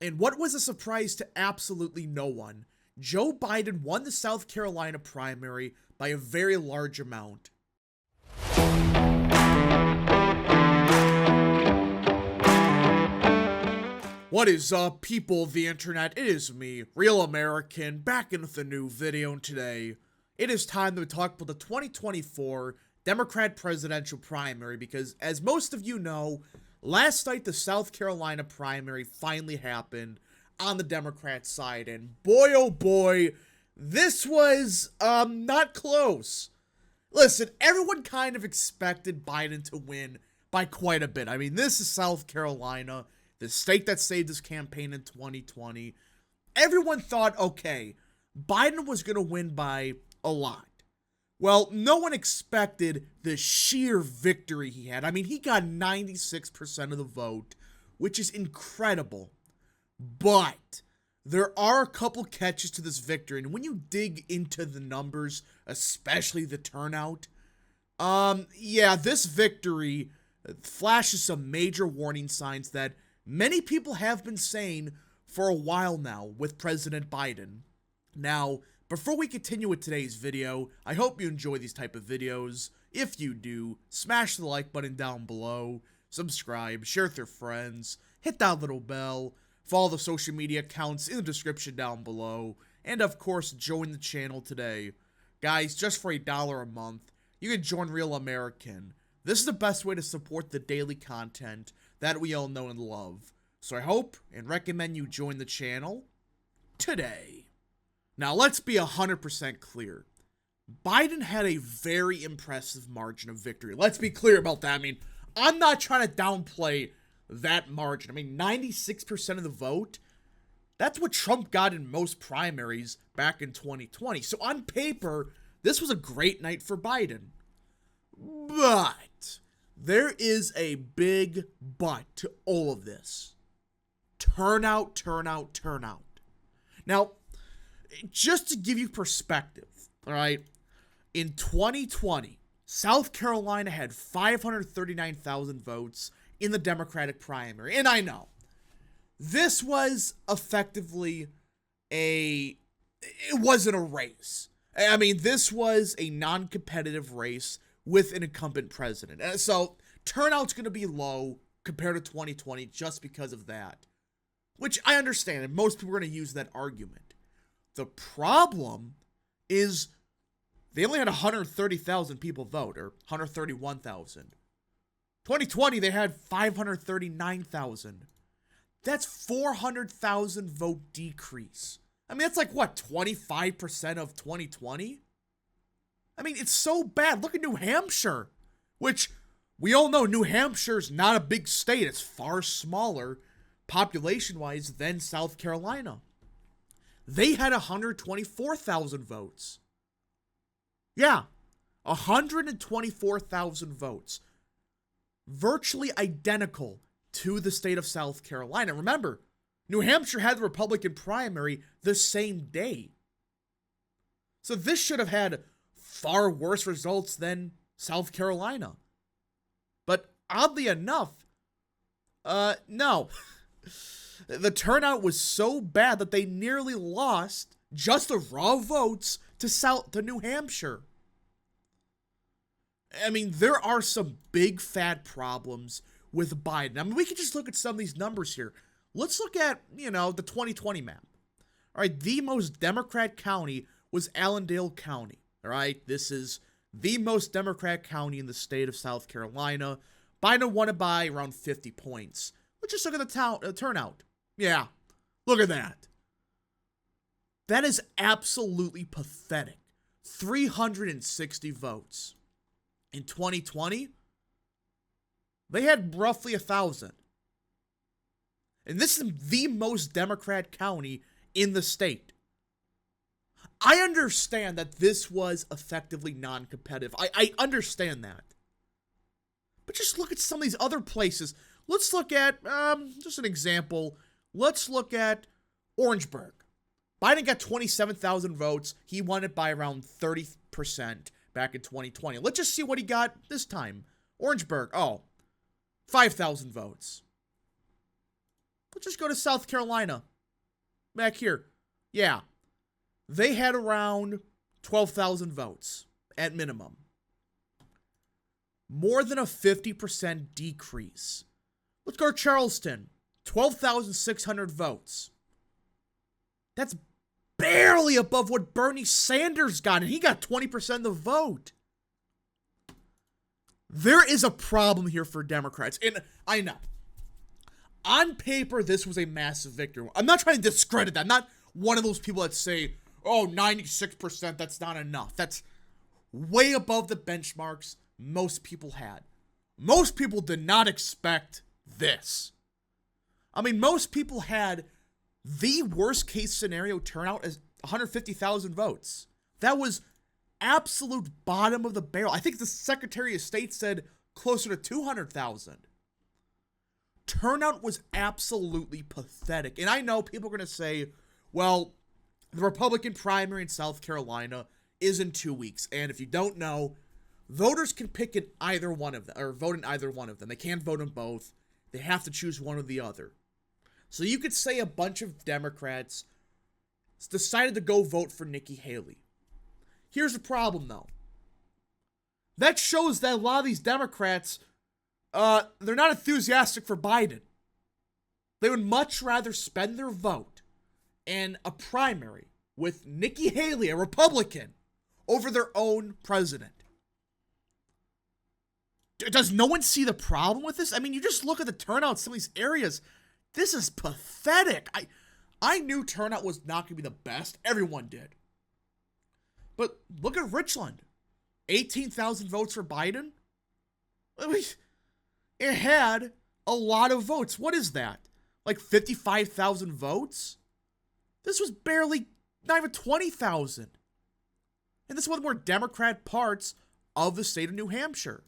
And what was a surprise to absolutely no one, Joe Biden won the South Carolina primary by a very large amount. What is up, people of the internet? It is me, Real American, back in with a new video, and today it is time to talk about the 2024 Democrat presidential primary, because as most of you know, last night the South Carolina primary finally happened on the Democrat side, and boy oh boy, this was not close. Listen, everyone kind of expected Biden to win by quite a bit. I mean, this is South Carolina, the state that saved his campaign in 2020. Everyone thought, okay, Biden was going to win by a lot. Well, no one expected the sheer victory he had. I mean, he got 96% of the vote, which is incredible. But there are a couple catches to this victory, and when you dig into the numbers, especially the turnout, this victory flashes some major warning signs that many people have been saying for a while now with President Biden. Now, before we continue with today's video, I hope you enjoy these type of videos. If you do, smash the like button down below, subscribe, share with your friends, hit that little bell, follow the social media accounts in the description down below, and of course, join the channel today. Guys, just for $1 a month, you can join Real American. This is the best way to support the daily content that we all know and love. So I hope and recommend you join the channel today. Now, let's be 100% clear. Biden had a very impressive margin of victory. Let's be clear about that. I mean, I'm not trying to downplay that margin. I mean, 96% of the vote, that's what Trump got in most primaries back in 2020. So on paper, this was a great night for Biden. But there is a big but to all of this. Turnout, turnout, turnout. Now, just to give you perspective, all right, in 2020, South Carolina had 539,000 votes in the Democratic primary. And I know, this was effectively it wasn't a race. I mean, this was a non-competitive race with an incumbent president. So turnout's going to be low compared to 2020 just because of that, which I understand, and most people are going to use that argument. The problem is they only had 130,000 people vote, or 131,000. 2020, they had 539,000. That's 400,000 vote decrease. I mean, that's like, what, 25% of 2020? I mean, it's so bad. Look at New Hampshire, which we all know New Hampshire's not a big state. It's far smaller population-wise than South Carolina. They had 124,000 votes. Yeah, 124,000 votes. Virtually identical to the state of South Carolina. Remember, New Hampshire had the Republican primary the same day. So this should have had far worse results than South Carolina. But oddly enough, no. The turnout was so bad that they nearly lost just the raw votes to New Hampshire. I mean, there are some big fat problems with Biden. I mean, we can just look at some of these numbers here. Let's look at, the 2020 map. All right, the most Democrat county was Allendale County. All right, this is the most Democrat county in the state of South Carolina. Biden won it by around 50 points. Let's just look at the turnout. Yeah, look at that. That is absolutely pathetic. 360 votes. In 2020, they had roughly 1,000. And this is the most Democrat county in the state. I understand that this was effectively non-competitive. I understand that. But just look at some of these other places. Let's look at, just an example. Let's look at Orangeburg. Biden got 27,000 votes. He won it by around 30% back in 2020. Let's just see what he got this time. Orangeburg, 5,000 votes. Let's just go to South Carolina. Back here. Yeah. They had around 12,000 votes at minimum. More than a 50% decrease. Let's go to Charleston. 12,600 votes. That's barely above what Bernie Sanders got, and he got 20% of the vote. There is a problem here for Democrats, and I know. On paper, this was a massive victory. I'm not trying to discredit that. I'm not one of those people that say, oh, 96%, that's not enough. That's way above the benchmarks most people had. Most people did not expect this. I mean, most people had the worst case scenario turnout as 150,000 votes. That was absolute bottom of the barrel. I think the Secretary of State said closer to 200,000. Turnout was absolutely pathetic. And I know people are going to say, well, the Republican primary in South Carolina is in 2 weeks. And if you don't know, voters can pick in either one of them, or vote in either one of them. They can't vote in both. They have to choose one or the other. So you could say a bunch of Democrats decided to go vote for Nikki Haley. Here's the problem, though. That shows that a lot of these Democrats, they're not enthusiastic for Biden. They would much rather spend their vote in a primary with Nikki Haley, a Republican, over their own president. Does no one see the problem with this? I mean, you just look at the turnout in some of these areas. This is pathetic. I knew turnout was not going to be the best. Everyone did. But look at Richland. 18,000 votes for Biden? I mean, it had a lot of votes. What is that? Like 55,000 votes? This was barely, not even 20,000. And this is one of the more Democrat parts of the state of New Hampshire.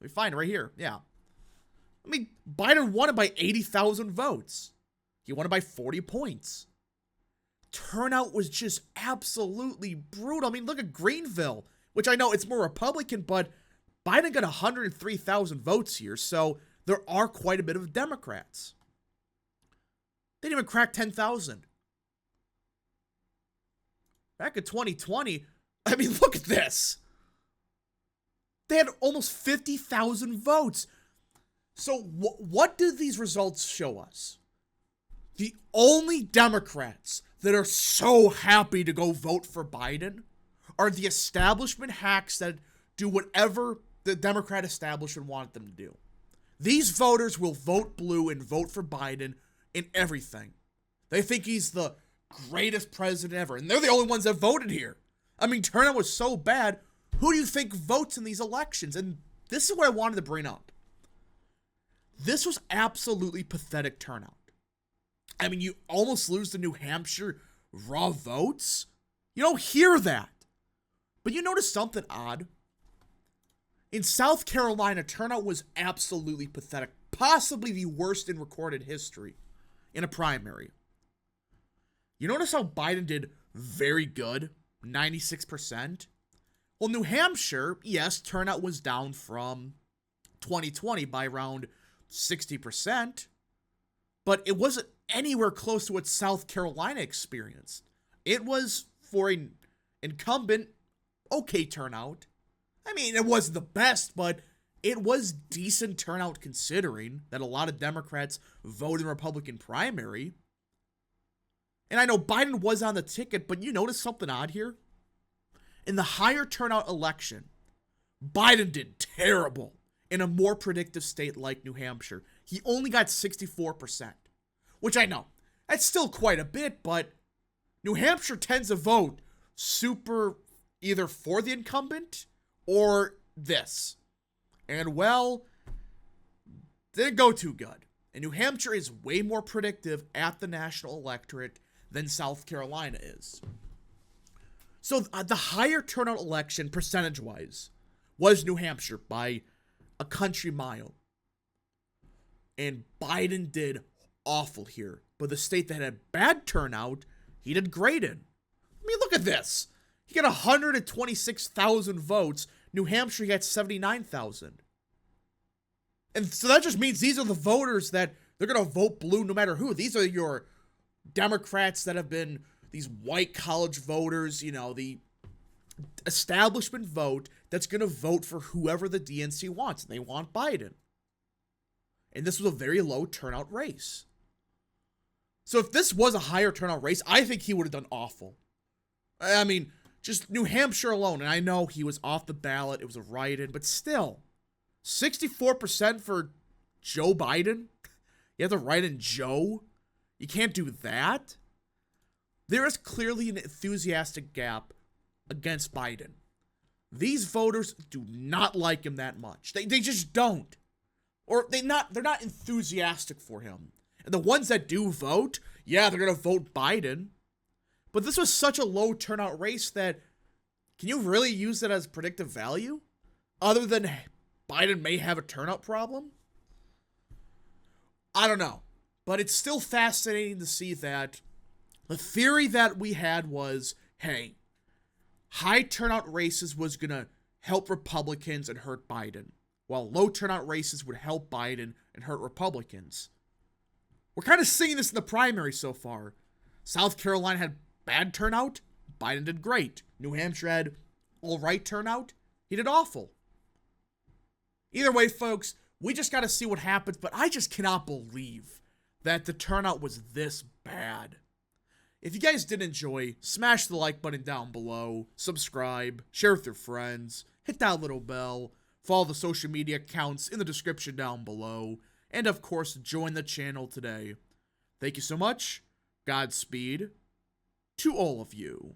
Let me find it right here. Yeah. I mean, Biden won it by 80,000 votes. He won it by 40 points. Turnout was just absolutely brutal. I mean, look at Greenville, which I know it's more Republican, but Biden got 103,000 votes here, so there are quite a bit of Democrats. They didn't even crack 10,000. Back in 2020, I mean, look at this. They had almost 50,000 votes. So what do these results show us? The only Democrats that are so happy to go vote for Biden are the establishment hacks that do whatever the Democrat establishment wanted them to do. These voters will vote blue and vote for Biden in everything. They think he's the greatest president ever, and they're the only ones that voted here. I mean, turnout was so bad. Who do you think votes in these elections? And this is what I wanted to bring up. This was absolutely pathetic turnout. I mean, you almost lose the New Hampshire raw votes. You don't hear that. But you notice something odd? In South Carolina, turnout was absolutely pathetic. Possibly the worst in recorded history in a primary. You notice how Biden did very good? 96%? Well, New Hampshire, yes, turnout was down from 2020 by around 60%, but it wasn't anywhere close to what South Carolina experienced. It was, for an incumbent, okay turnout. I mean, it wasn't the best, but it was decent turnout considering that a lot of Democrats voted in Republican primary. And I know Biden was on the ticket, but you notice something odd here? In the higher turnout election, Biden did terrible in a more predictive state like New Hampshire. He only got 64%, which I know, that's still quite a bit, but New Hampshire tends to vote super either for the incumbent or this. And well, didn't go too good. And New Hampshire is way more predictive at the national electorate than South Carolina is. So the higher turnout election, percentage-wise, was New Hampshire by a country mile. And Biden did awful here. But the state that had bad turnout, he did great in. I mean, look at this. He got 126,000 votes. New Hampshire got 79,000. And so that just means these are the voters that They're going to vote blue no matter who. These are your Democrats that have been these white college voters, the establishment vote that's going to vote for whoever the DNC wants. And they want Biden. And this was a very low turnout race. So if this was a higher turnout race, I think he would have done awful. I mean, just New Hampshire alone, and I know he was off the ballot, it was a write-in, but still, 64% for Joe Biden? You have to write in Joe? You can't do that? There is clearly an enthusiastic gap against Biden. These voters do not like him that much. They just don't. Or they're not enthusiastic for him. And the ones that do vote, yeah, they're going to vote Biden. But this was such a low turnout race that, can you really use that as predictive value? Other than Biden may have a turnout problem? I don't know. But it's still fascinating to see that the theory that we had was, hey, high turnout races was going to help Republicans and hurt Biden, while low turnout races would help Biden and hurt Republicans. We're kind of seeing this in the primary so far. South Carolina had bad turnout. Biden did great. New Hampshire had all right turnout. He did awful. Either way, folks, we just got to see what happens, but I just cannot believe that the turnout was this bad. If you guys did enjoy, smash the like button down below, subscribe, share with your friends, hit that little bell, follow the social media accounts in the description down below, and of course, join the channel today. Thank you so much. Godspeed to all of you.